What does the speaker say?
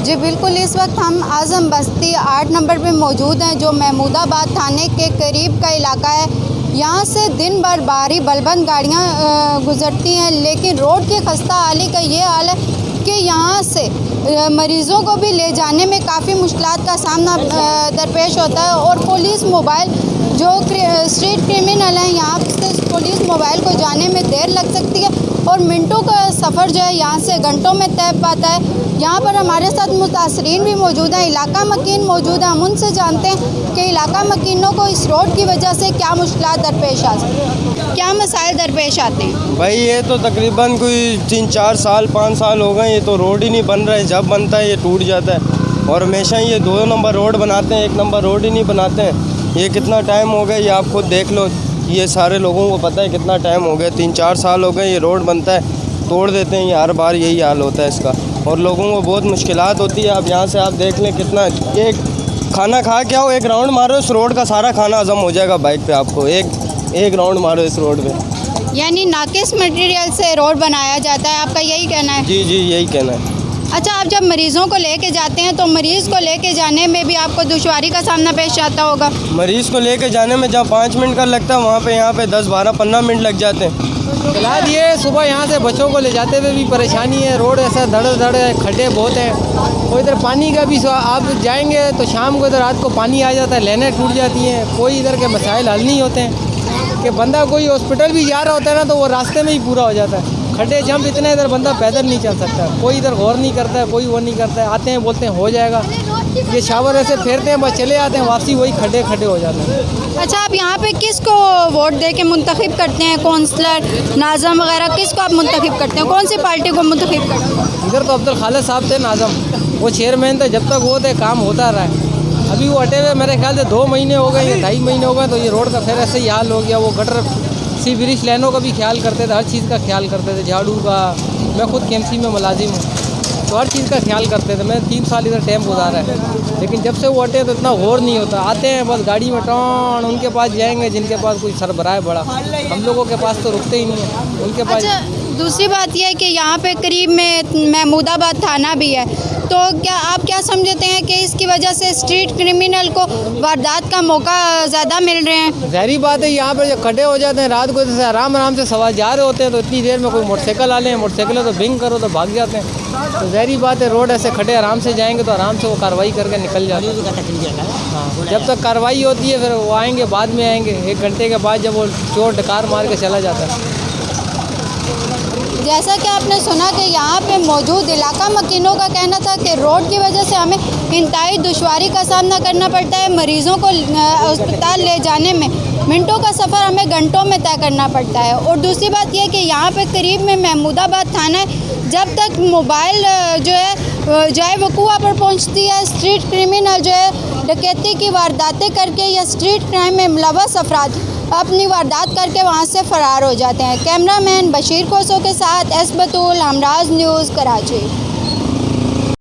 जी बिल्कुल, इस वक्त हम आज़म बस्ती 8 नंबर पे मौजूद हैं, जो महमूदाबाद थाने के करीब का इलाका है। यहाँ से दिन भर भारी बलबंद गाड़ियाँ गुज़रती हैं, लेकिन रोड की खस्ता हाली का ये हाल है कि यहाँ से मरीज़ों को भी ले जाने में काफ़ी मुश्किलात का सामना दरपेश होता है। और पुलिस मोबाइल जो स्ट्रीट क्रिमिनल हैं, यहाँ से पुलिस मोबाइल को जाने में देर लग सकती है और मिनटों का सफ़र जो है यहाँ से घंटों में तय पाता है। यहाँ पर हमारे साथ मुतासरीन भी मौजूद हैं, इलाका मकीन मौजूद हैं। हम उनसे जानते हैं कि इलाका मकीनों को इस रोड की वजह से क्या मुश्किलात दरपेश आ सकती हैं, क्या मसाइल दरपेश आते हैं। भाई ये तो तकरीबन कोई 3-4 साल 5 साल हो गए, ये तो रोड ही नहीं बन रहा है। जब बनता है ये टूट जाता है और हमेशा ये 2 नंबर रोड बनाते हैं, 1 नंबर रोड ही नहीं बनाते हैं। ये कितना टाइम हो गया ये आप खुद देख लो, ये सारे लोगों को पता है कितना टाइम हो गया। 3-4 साल हो गए ये रोड बनता है, तोड़ देते हैं। ये हर बार यही हाल होता है इसका और लोगों को बहुत मुश्किलात होती है। अब यहाँ से आप देख लें कितना, एक खाना खा के आओ, एक राउंड मारो, इस रोड का सारा खाना हजम हो जाएगा बाइक पे। आपको एक राउंड मारो इस रोड पे। यानी नाकिस मटेरियल से रोड बनाया जाता है, आपका यही कहना है। जी जी यही कहना है। अच्छा, आप जब मरीज़ों को लेके जाते हैं तो मरीज़ को लेके जाने में भी आपको दुश्वारी का सामना पेश आता होगा। मरीज़ को लेके जाने में जहाँ 5 मिनट का लगता है, वहाँ पे यहाँ पे 10, 12, 15 मिनट लग जाते हैं। फिलहाल ये सुबह यहाँ से बच्चों को ले जाते हुए भी परेशानी है। रोड ऐसा धड़ है, खड्डे बहुत हैं। कोई इधर पानी का भी आप जाएंगे तो शाम को इधर रात को पानी आ जाता है, लाइनें टूट जाती हैं। कोई इधर के मसाइल हल नहीं होते हैं कि बंदा कोई हॉस्पिटल भी जा रहा होता है ना तो वो रास्ते में ही पूरा हो जाता है। खड्डे जंप इतने, इधर बंदा पैदल नहीं चल सकता। कोई इधर गौर नहीं करता है, कोई वो नहीं करता है। आते हैं बोलते हैं हो जाएगा, ये शावर ऐसे फेरते हैं, बस चले आते हैं, वापसी वही खड्डे हो जाते हैं। अच्छा, आप यहाँ पे किसको वोट दे के मुंतखब करते हैं? काउंसलर, नाज़म वगैरह किसको आप मुंतखब करते हैं? कौन सी पार्टी को मुंतखब करते हैं? इधर तो अब्दुल खालिद साहब थे नाज़म, वो चेयरमैन थे। जब तक वो थे काम होता रहा है। अभी वो हटे हुए मेरे ख्याल से 2 महीने हो गए या 2.5 महीने हो गए, तो ये रोड का फिर ऐसे ही हाल हो गया। वो गटर सी ब्रिज लाइनों का भी ख्याल करते थे, हर चीज़ का ख्याल करते थे, झाड़ू का। मैं खुद KMC में मुलाजिम हूँ, तो हर चीज़ का ख्याल करते थे। मैंने 3 साल इधर टाइम गुजारा है, लेकिन जब से वो हटे तो इतना गौर नहीं होता। आते हैं बस गाड़ी में टॉन, उनके पास जाएंगे जिनके पास कोई सरबराह है बड़ा। हम लोगों के पास तो रुकते ही नहीं है उनके पास। अच्छा, दूसरी बात यह है कि यहाँ पे करीब में महमूदाबाद थाना भी है, तो क्या आप क्या समझते हैं कि इसकी वजह से स्ट्रीट क्रिमिनल को वारदात का मौका ज़्यादा मिल रहे हैं? ज़ाहिर बात है, यहाँ पर जब खड़े हो जाते हैं रात को, जैसे आराम से सवार जा रहे होते हैं, तो इतनी देर में कोई मोटरसाइकिल आ लें, मोटरसाइकिल तो बिंग करो तो भाग जाते हैं। तो ज़ाहिर बात है, रोड ऐसे खड़े आराम से जाएंगे तो आराम से वो कार्रवाई करके निकल जाते हैं। हाँ, जब तक कार्रवाई होती है फिर वो आएंगे, बाद में आएंगे 1 घंटे के बाद, जब वो चोर डकार मार के चला जाता है। जैसा कि आपने सुना कि यहाँ पे मौजूद इलाका मकीनों का कहना था कि रोड की वजह से हमें इंतहाई दुश्वारी का सामना करना पड़ता है। मरीज़ों को अस्पताल ले जाने में मिनटों का सफ़र हमें घंटों में तय करना पड़ता है। और दूसरी बात यह कि यहाँ पे करीब में महमूदाबाद थाना है, जब तक मोबाइल जो है जाए वकूआ पर पहुँचती है, स्ट्रीट क्रिमिनल जो है डकैती की वारदातें करके या स्ट्रीट क्राइम में मुलव्वस अफराद अपनी वारदात करके वहाँ से फ़रार हो जाते हैं। कैमरामैन बशीर कोसो के साथ एस बतूल, हमराज न्यूज़, कराची।